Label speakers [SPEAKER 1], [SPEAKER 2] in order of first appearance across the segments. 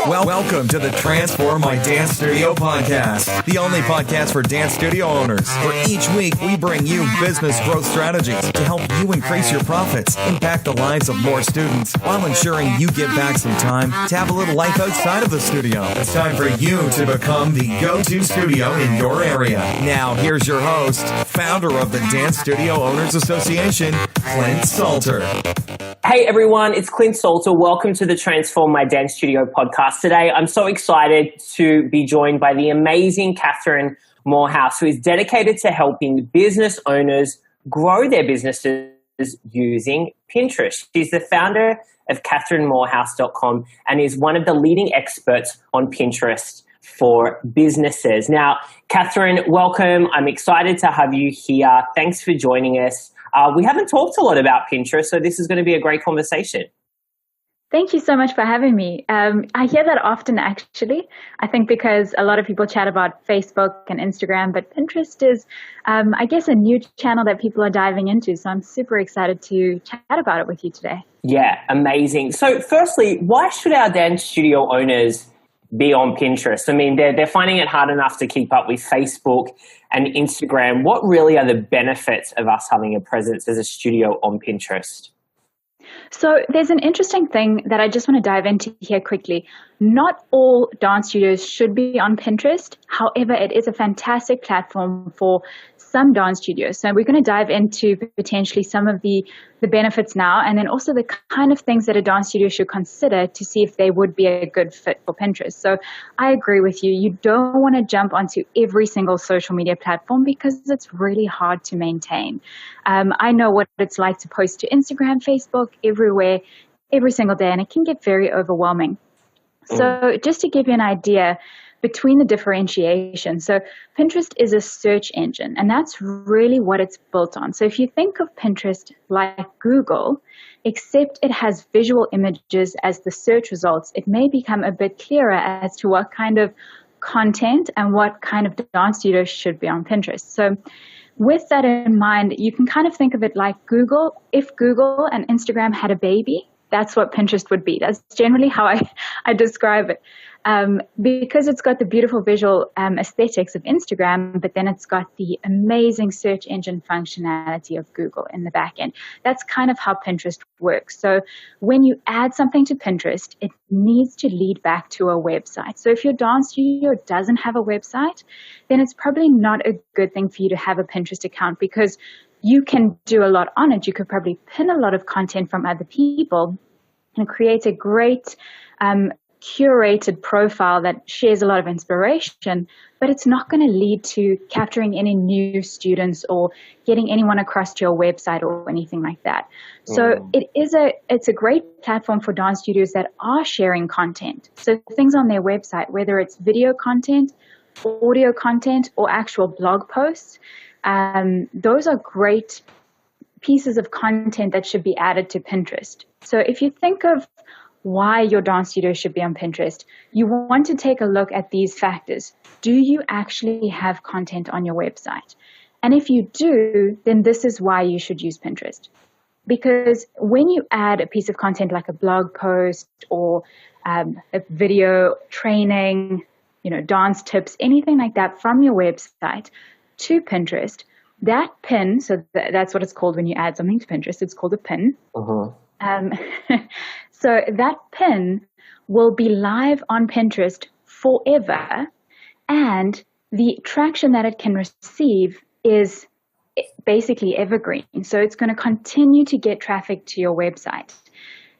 [SPEAKER 1] Welcome to the Transform My Dance Studio podcast, the only podcast for dance studio owners, where each week we bring you business growth strategies to help you increase your profits, impact the lives of more students, while ensuring you get back some time to have a little life outside of the studio. It's time for you to become the go-to studio in your area. Now, here's your host, founder of the Dance Studio Owners Association, Clint Salter.
[SPEAKER 2] Hey everyone, it's Clint Salter. Welcome to the Transform My Dance Studio podcast. Today, I'm so excited to be joined by the amazing Kathryn Moorhouse, who is dedicated to helping business owners grow their businesses using Pinterest. She's the founder of KathrynMoorhouse.com and is one of the leading experts on Pinterest for businesses. Now, Kathryn, welcome. I'm excited to have you here. Thanks for joining us. We haven't talked a lot about Pinterest, so this is going to be a great conversation.
[SPEAKER 3] Thank you so much for having me. I hear that often, actually. I think because a lot of people chat about Facebook and Instagram, but Pinterest is, I guess, a new channel that people are diving into. So I'm super excited to chat about it with you today.
[SPEAKER 2] Yeah, amazing. So firstly, why should our dance studio owners be on Pinterest? I mean, they're finding it hard enough to keep up with Facebook and Instagram. What really are the benefits of us having a presence as a studio on Pinterest?
[SPEAKER 3] So there's an interesting thing that I just want to dive into here quickly. Not all dance studios should be on Pinterest. However, it is a fantastic platform for some dance studios. So we're going to dive into potentially some of the benefits now, and then also the kind of things that a dance studio should consider to see if they would be a good fit for Pinterest. So I agree with you. You don't want to jump onto every single social media platform because it's really hard to maintain. I know what it's like to post to Instagram, Facebook, everywhere, every single day, and it can get very overwhelming. So just to give you an idea between the differentiation. So Pinterest is a search engine, and that's really what it's built on. So if you think of Pinterest like Google, except it has visual images as the search results, it may become a bit clearer as to what kind of content and what kind of dance studios should be on Pinterest. So with that in mind, you can kind of think of it like Google. If Google and Instagram had a baby, that's what Pinterest would be. That's generally how I describe it. Because it's got the beautiful visual aesthetics of Instagram, but then it's got the amazing search engine functionality of Google in the back end. That's kind of how Pinterest works. So when you add something to Pinterest, it needs to lead back to a website. So if your dance studio doesn't have a website, then it's probably not a good thing for you to have a Pinterest account, because you can do a lot on it. You could probably pin a lot of content from other people and create a great curated profile that shares a lot of inspiration, but it's not going to lead to capturing any new students or getting anyone across to your website or anything like that. So it's a great platform for dance studios that are sharing content. So things on their website, whether it's video content, audio content, or actual blog posts, those are great pieces of content that should be added to Pinterest. So if you think of why your dance studio should be on Pinterest, you want to take a look at these factors. Do you actually have content on your website? And if you do, then this is why you should use Pinterest. Because when you add a piece of content like a blog post or a video training, dance tips, anything like that from your website to Pinterest, that pin, so that's what it's called when you add something to Pinterest, it's called a pin. So that pin will be live on Pinterest forever, and the traction that it can receive is basically evergreen. So it's going to continue to get traffic to your website.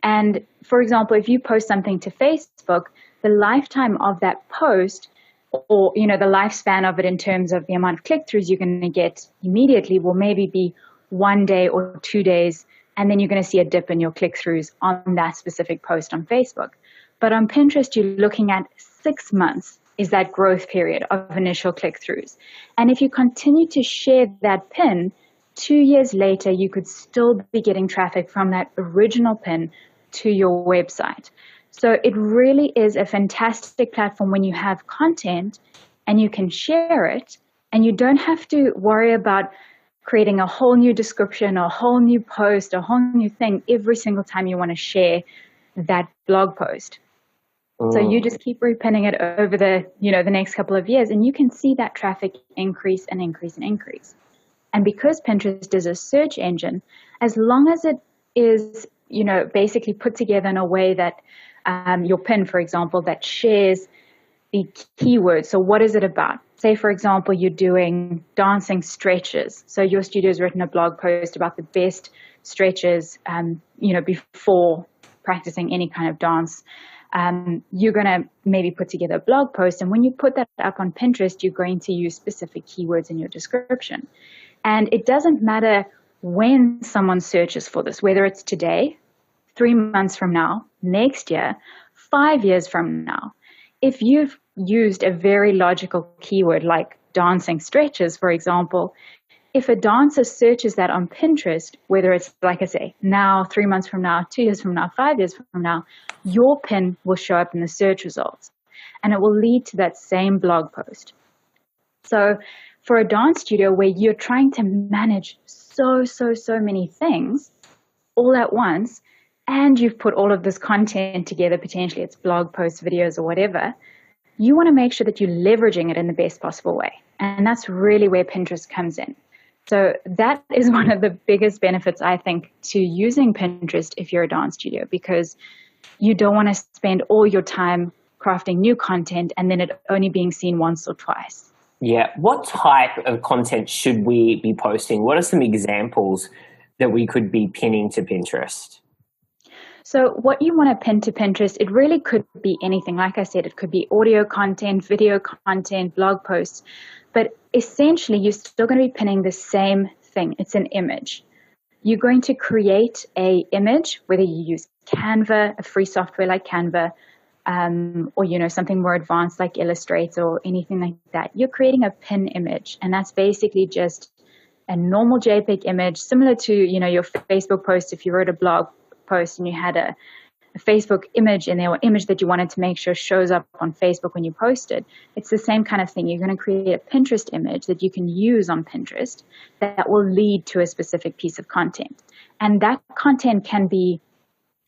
[SPEAKER 3] And for example, if you post something to Facebook, the lifetime of that post, or the lifespan of it in terms of the amount of click-throughs you're going to get immediately, will maybe be 1 day or 2 days, and then you're going to see a dip in your click-throughs on that specific post on Facebook. But on Pinterest, you're looking at 6 months is that growth period of initial click-throughs. And if you continue to share that pin, 2 years later, you could still be getting traffic from that original pin to your website. So it really is a fantastic platform when you have content and you can share it, and you don't have to worry about creating a whole new description, a whole new post, a whole new thing every single time you want to share that blog post. So you just keep repinning it over the next couple of years, and you can see that traffic increase and increase and increase. And because Pinterest is a search engine, as long as it is, basically put together in a way that your pin, for example, that shares the keywords. So what is it about? Say, for example, you're doing dancing stretches. So your studio's written a blog post about the best stretches, before practicing any kind of dance. You're going to maybe put together a blog post. And when you put that up on Pinterest, you're going to use specific keywords in your description. And it doesn't matter when someone searches for this, whether it's today, 3 months from now, next year, 5 years from now. If you've used a very logical keyword like dancing stretches, for example, if a dancer searches that on Pinterest, whether it's, like I say, now, 3 months from now, 2 years from now, 5 years from now, your pin will show up in the search results, and it will lead to that same blog post. So for a dance studio where you're trying to manage so many things all at once, and you've put all of this content together, potentially it's blog posts, videos, or whatever, you want to make sure that you're leveraging it in the best possible way. And that's really where Pinterest comes in. So that is one of the biggest benefits, I think, to using Pinterest if you're a dance studio, because you don't want to spend all your time crafting new content and then it only being seen once or twice.
[SPEAKER 2] Yeah. What type of content should we be posting? What are some examples that we could be pinning to Pinterest?
[SPEAKER 3] So what you want to pin to Pinterest, it really could be anything. Like I said, it could be audio content, video content, blog posts, but essentially you're still going to be pinning the same thing. It's an image. You're going to create a image, whether you use Canva, a free software like Canva, or something more advanced like Illustrator or anything like that. You're creating a pin image, and that's basically just a normal JPEG image, similar to your Facebook post. If you wrote a blog post and you had a Facebook image in there, or image that you wanted to make sure shows up on Facebook when you post it, it's the same kind of thing. You're going to create a Pinterest image that you can use on Pinterest that will lead to a specific piece of content. And that content can be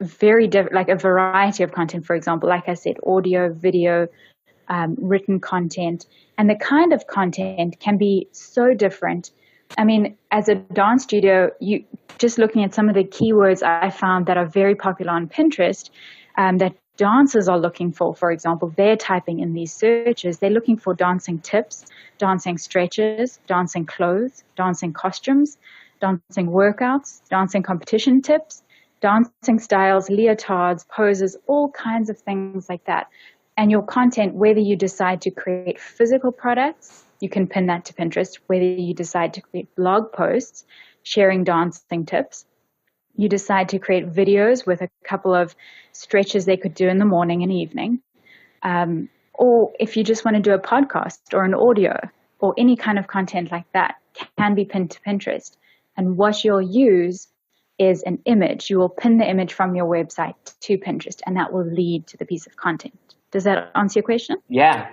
[SPEAKER 3] very different, like a variety of content, for example, like I said, audio, video, written content. And the kind of content can be so different. I mean, as a dance studio, you just looking at some of the keywords I found that are very popular on Pinterest, that dancers are looking for example, they're typing in these searches, they're looking for dancing tips, dancing stretches, dancing clothes, dancing costumes, dancing workouts, dancing competition tips, dancing styles, leotards, poses, all kinds of things like that. And your content, whether you decide to create physical products, you can pin that to Pinterest. Whether you decide to create blog posts sharing dancing tips, you decide to create videos with a couple of stretches they could do in the morning and evening, or if you just want to do a podcast or an audio or any kind of content like that, can be pinned to Pinterest. And what you'll use is an image. You will pin the image from your website to Pinterest, and that will lead to the piece of content. Does that answer your question?
[SPEAKER 2] Yeah,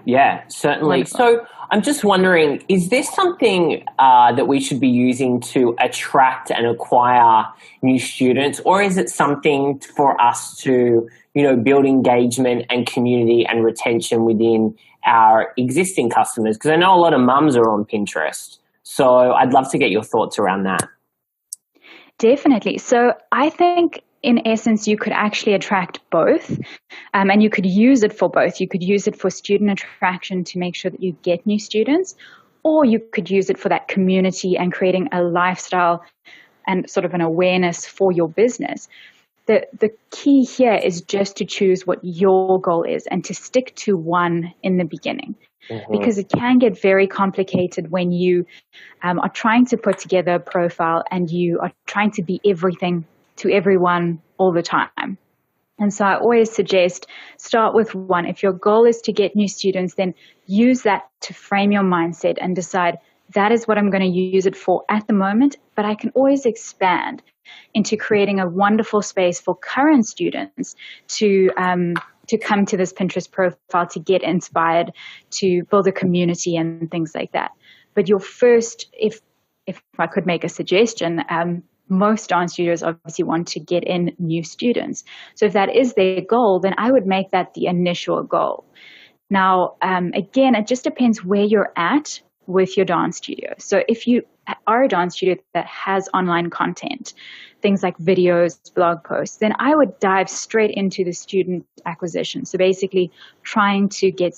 [SPEAKER 2] certainly.
[SPEAKER 3] Wonderful.
[SPEAKER 2] So I'm just wondering, is this something that we should be using to attract and acquire new students, or is it something for us to, build engagement and community and retention within our existing customers? Because I know a lot of mums are on Pinterest. So I'd love to get your thoughts around that.
[SPEAKER 3] Definitely. So I think in essence, you could actually attract both, and you could use it for both. You could use it for student attraction to make sure that you get new students, or you could use it for that community and creating a lifestyle and sort of an awareness for your business. The key here is just to choose what your goal is and to stick to one in the beginning. Mm-hmm. Because it can get very complicated when you are trying to put together a profile and you are trying to be everything to everyone all the time. And so I always suggest start with one. If your goal is to get new students, then use that to frame your mindset and decide that is what I'm going to use it for at the moment, but I can always expand into creating a wonderful space for current students to come to this Pinterest profile, to get inspired, to build a community and things like that. But your first, if I could make a suggestion, most dance studios obviously want to get in new students. So if that is their goal, then I would make that the initial goal. Now, again, it just depends where you're at with your dance studio. So if you are a dance studio that has online content, things like videos, blog posts, then I would dive straight into the student acquisition. So basically trying to get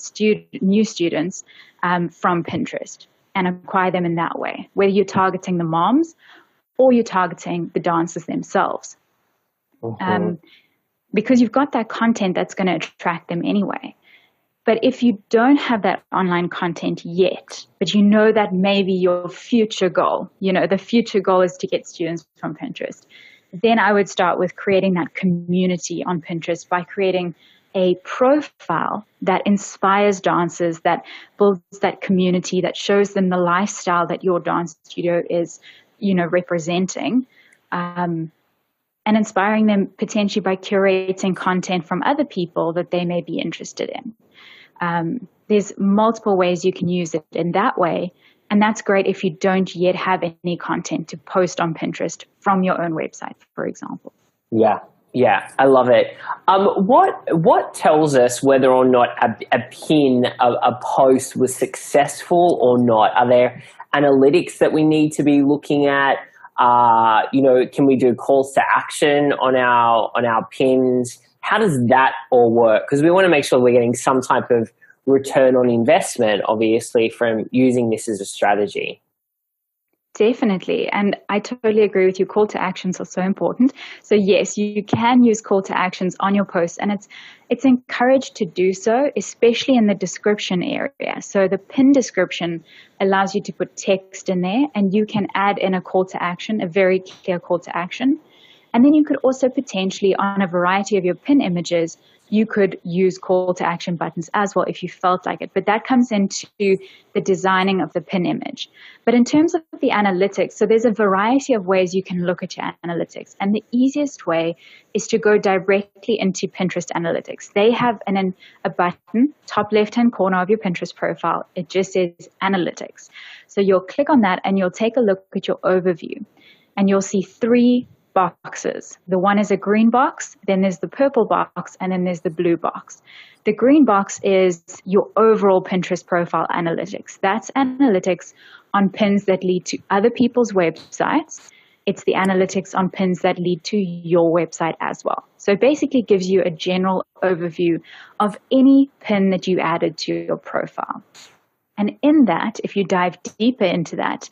[SPEAKER 3] new students from Pinterest and acquire them in that way, whether you're targeting the moms or you're targeting the dancers themselves. Because you've got that content that's going to attract them anyway. But if you don't have that online content yet, but you know that maybe your future goal, the future goal is to get students from Pinterest, then I would start with creating that community on Pinterest by creating a profile that inspires dancers, that builds that community, that shows them the lifestyle that your dance studio is, representing, and inspiring them potentially by curating content from other people that they may be interested in. There's multiple ways you can use it in that way. And that's great if you don't yet have any content to post on Pinterest from your own website, for example.
[SPEAKER 2] Yeah, I love it. What tells us whether or not a pin, a post was successful or not? Are there analytics that we need to be looking at? Can we do calls to action on our pins? How does that all work? Because we want to make sure we're getting some type of return on investment, obviously, from using this as a strategy.
[SPEAKER 3] Definitely. And I totally agree with you. Call to actions are so important. So yes, you can use call to actions on your posts, and it's encouraged to do so, especially in the description area. So the pin description allows you to put text in there, and you can add in a call to action, a very clear call to action. And then you could also potentially, on a variety of your pin images, you could use call to action buttons as well if you felt like it. But that comes into the designing of the pin image. But in terms of the analytics, so there's a variety of ways you can look at your analytics. And the easiest way is to go directly into Pinterest analytics. They have a button, top left-hand corner of your Pinterest profile. It just says analytics. So you'll click on that and you'll take a look at your overview. And you'll see 3 boxes. The one is a green box, then there's the purple box, and then there's the blue box. The green box is your overall Pinterest profile analytics. That's analytics on pins that lead to other people's websites. It's the analytics on pins that lead to your website as well. So it basically gives you a general overview of any pin that you added to your profile. And in that, if you dive deeper into that,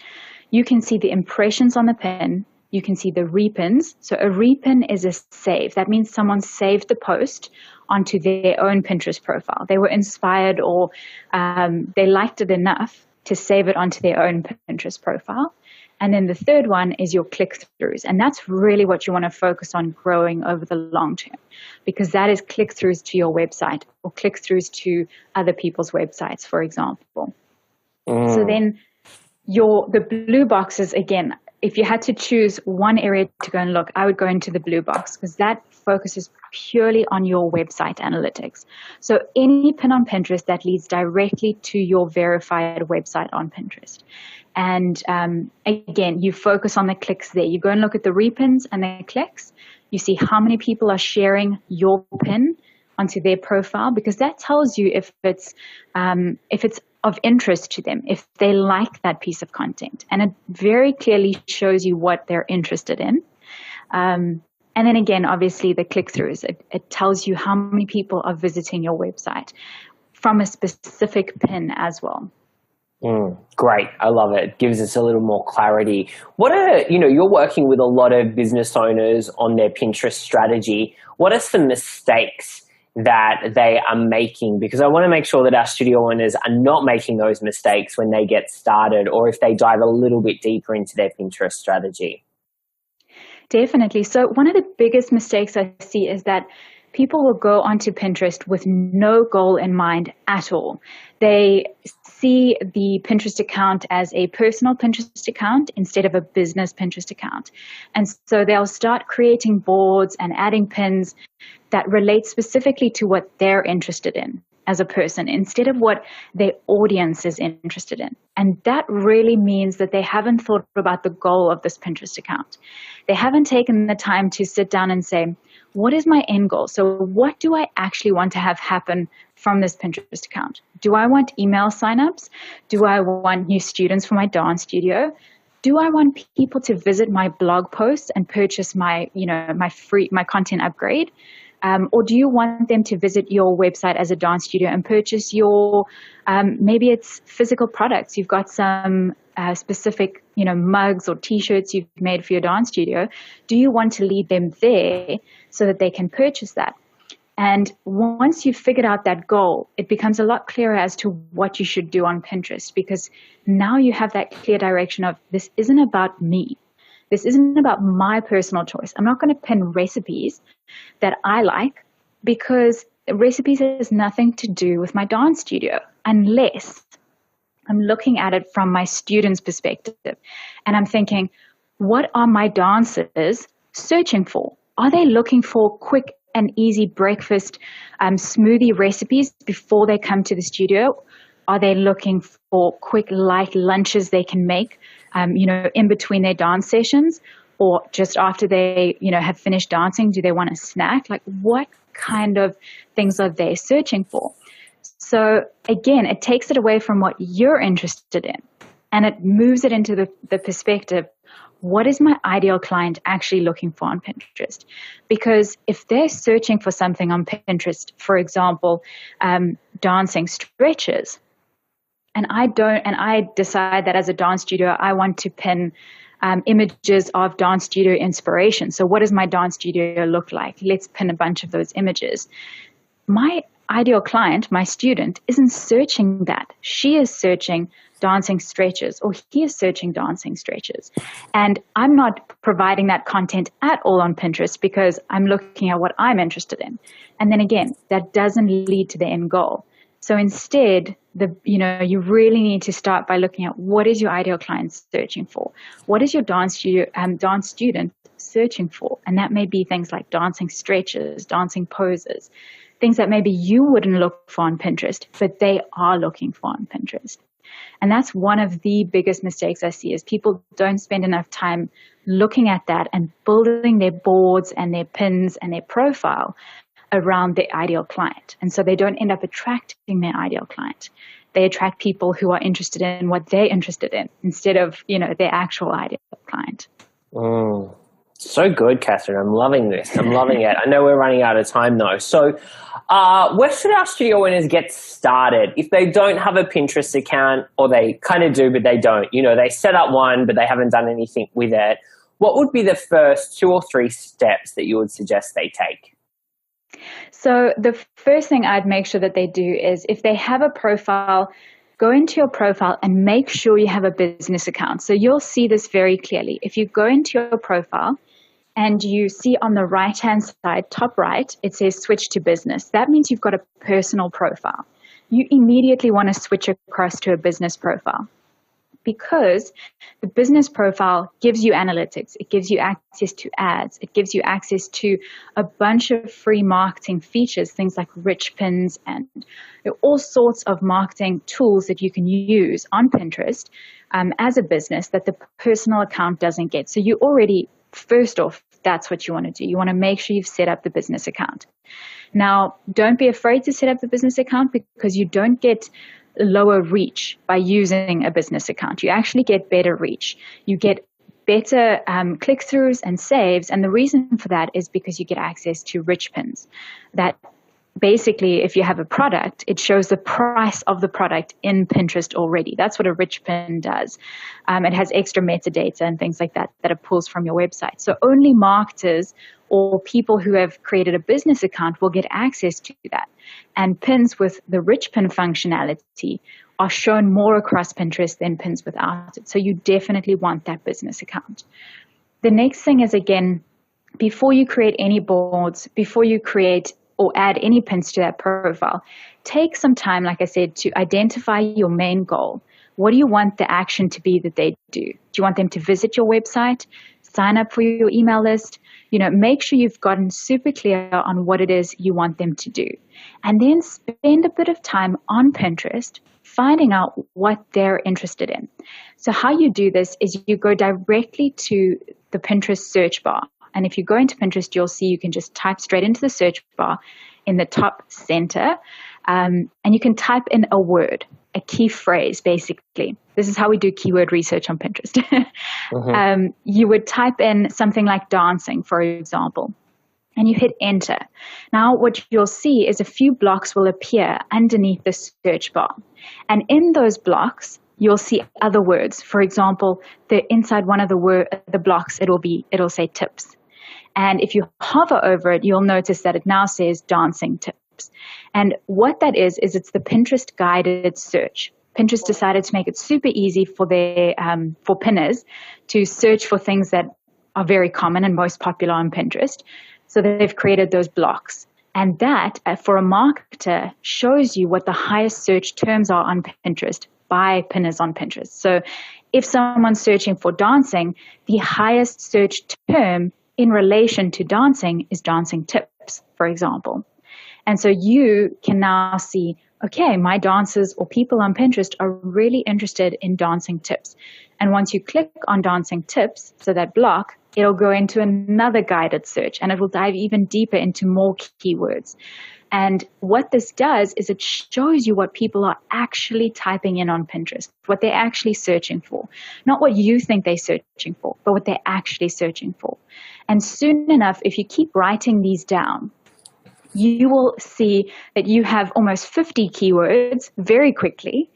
[SPEAKER 3] you can see the impressions on the pin. You can see the repins. So a repin is a save. That means someone saved the post onto their own Pinterest profile. They were inspired or they liked it enough to save it onto their own Pinterest profile. And then the third one is your click-throughs. And that's really what you want to focus on growing over the long term, because that is click-throughs to your website or click-throughs to other people's websites, for example. So then the blue boxes, again, if you had to choose one area to go and look, I would go into the blue box because that focuses purely on your website analytics. So any pin on Pinterest that leads directly to your verified website on Pinterest. And again, you focus on the clicks there. You go and look at the repins and the clicks. You see how many people are sharing your pin onto their profile, because that tells you if it's of interest to them, if they like that piece of content. And it very clearly shows you what they're interested in. And then again, obviously the click-throughs, it tells you how many people are visiting your website from a specific pin as well.
[SPEAKER 2] Great. I love it. It gives us a little more clarity. You're working with a lot of business owners on their Pinterest strategy. What are some mistakes that they are making? Because I want to make sure that our studio owners are not making those mistakes when they get started, or if they dive a little bit deeper into their Pinterest strategy.
[SPEAKER 3] Definitely. So one of the biggest mistakes I see is that people will go onto Pinterest with no goal in mind at all. They see the Pinterest account as a personal Pinterest account instead of a business Pinterest account. And so they'll start creating boards and adding pins that relate specifically to what they're interested in. as a person instead of what their audience is interested in. And that really means that they haven't thought about the goal of this Pinterest account. They haven't taken the time to sit down and say, what is my end goal? So what do I actually want to have happen from this Pinterest account? Do I want email signups? Do I want new students for my dance studio? Do I want people to visit my blog post and purchase my content upgrade? Or do you want them to visit your website as a dance studio and purchase your, maybe it's physical products. You've got some specific, mugs or t-shirts you've made for your dance studio. Do you want to lead them there so that they can purchase that? And once you've figured out that goal, it becomes a lot clearer as to what you should do on Pinterest, because now you have that clear direction of, this isn't about me. This isn't about my personal choice. I'm not going to pin recipes that I like, because recipes has nothing to do with my dance studio unless I'm looking at it from my students' perspective. And I'm thinking, what are my dancers searching for? Are they looking for quick and easy breakfast smoothie recipes before they come to the studio? Are they looking for quick, light lunches they can make, in between their dance sessions, or just after they, have finished dancing? Do they want a snack? Like, what kind of things are they searching for? So again, it takes it away from what you're interested in, and it moves it into the perspective, what is my ideal client actually looking for on Pinterest? Because if they're searching for something on Pinterest, for example, dancing stretches, and I decide that as a dance studio, I want to pin images of dance studio inspiration. So what does my dance studio look like? Let's pin a bunch of those images. My ideal client, my student, isn't searching that. She is searching dancing stretches, or he is searching dancing stretches. And I'm not providing that content at all on Pinterest because I'm looking at what I'm interested in. And then again, that doesn't lead to the end goal. So instead, you really need to start by looking at, what is your ideal client searching for? What is your dance student searching for? And that may be things like dancing stretches, dancing poses, things that maybe you wouldn't look for on Pinterest, but they are looking for on Pinterest. And that's one of the biggest mistakes I see, is people don't spend enough time looking at that and building their boards and their pins and their profile around their ideal client. And so they don't end up attracting their ideal client. They attract people who are interested in what they're interested in instead of, their actual ideal client.
[SPEAKER 2] So good, Kathryn. I'm loving this. I'm loving it. I know we're running out of time though. So where should our studio owners get started if they don't have a Pinterest account, or they kind of do, but they don't? They set up one, but they haven't done anything with it. What would be the first 2 or 3 steps that you would suggest they take?
[SPEAKER 3] So the first thing I'd make sure that they do is, if they have a profile, go into your profile and make sure you have a business account. So you'll see this very clearly. If you go into your profile and you see on the right-hand side, top right, it says switch to business. That means you've got a personal profile. You immediately want to switch across to a business profile, because the business profile gives you analytics. It gives you access to ads. It gives you access to a bunch of free marketing features, things like rich pins and all sorts of marketing tools that you can use on Pinterest as a business that the personal account doesn't get. So you already, first off, that's what you want to do. You want to make sure you've set up the business account. Now, don't be afraid to set up the business account, because you don't get lower reach by using a business account. You actually get better reach. You get better click-throughs and saves. And the reason for that is because you get access to rich pins that basically, if you have a product, it shows the price of the product in Pinterest already. That's what a rich pin does. It has extra metadata and things like that it pulls from your website. So only marketers or people who have created a business account will get access to that. And pins with the rich pin functionality are shown more across Pinterest than pins without it. So you definitely want that business account. The next thing is, again, before you create any boards, before you create or add any pins to that profile, take some time, like I said, to identify your main goal. What do you want the action to be that they do? Do you want them to visit your website, sign up for your email list, make sure you've gotten super clear on what it is you want them to do. And then spend a bit of time on Pinterest finding out what they're interested in. So how you do this is you go directly to the Pinterest search bar. And if you go into Pinterest, you'll see you can just type straight into the search bar in the top center. And you can type in a word, a key phrase, basically. This is how we do keyword research on Pinterest. You would type in something like dancing, for example, and you hit enter. Now what you'll see is a few blocks will appear underneath the search bar. And in those blocks, you'll see other words. For example, inside one of the blocks, it'll say tips. And if you hover over it, you'll notice that it now says dancing tips. And what that is it's the Pinterest guided search. Pinterest decided to make it super easy for for pinners to search for things that are very common and most popular on Pinterest. So they've created those blocks. And that, for a marketer, shows you what the highest search terms are on Pinterest by pinners on Pinterest. So if someone's searching for dancing, the highest search term in relation to dancing is dancing tips, for example. And so you can now see, okay, my dancers or people on Pinterest are really interested in dancing tips. And once you click on dancing tips, so that block, it'll go into another guided search and it will dive even deeper into more keywords. And what this does is it shows you what people are actually typing in on Pinterest, what they're actually searching for. Not what you think they're searching for, but what they're actually searching for. And soon enough, if you keep writing these down, you will see that you have almost 50 keywords very quickly.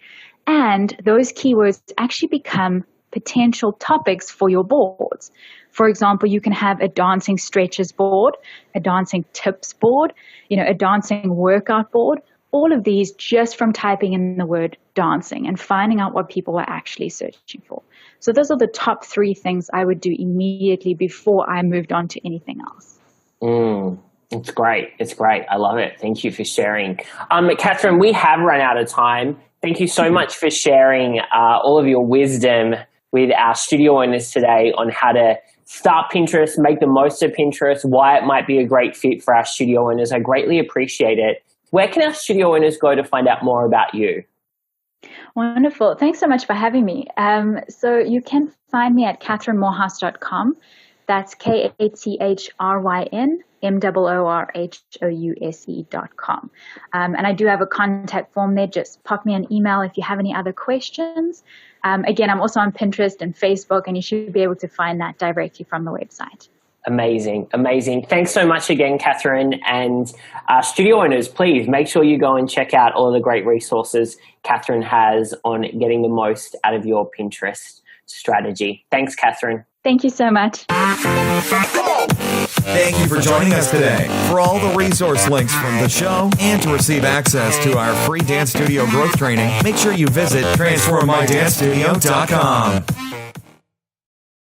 [SPEAKER 3] And those keywords actually become potential topics for your boards. For example, you can have a dancing stretches board, a dancing tips board, a dancing workout board, all of these just from typing in the word dancing and finding out what people are actually searching for. So those are the top 3 things I would do immediately before I moved on to anything else.
[SPEAKER 2] It's great. It's great. I love it. Thank you for sharing. Kathryn, we have run out of time. Thank you so much for sharing all of your wisdom with our studio owners today on how to start Pinterest, make the most of Pinterest, why it might be a great fit for our studio owners. I greatly appreciate it. Where can our studio owners go to find out more about you?
[SPEAKER 3] Wonderful. Thanks so much for having me. So you can find me at KathrynMoorhouse.com. That's KathrynMoorhouse.com. And I do have a contact form there. Just pop me an email if you have any other questions. Again, I'm also on Pinterest and Facebook, and you should be able to find that directly from the website.
[SPEAKER 2] Amazing. Thanks so much again, Kathryn. And studio owners, please make sure you go and check out all of the great resources Kathryn has on getting the most out of your Pinterest strategy. Thanks, Kathryn.
[SPEAKER 3] Thank you so much.
[SPEAKER 1] Thank you for joining us today. For all the resource links from the show and to receive access to our free dance studio growth training, make sure you visit transformmydancestudio.com.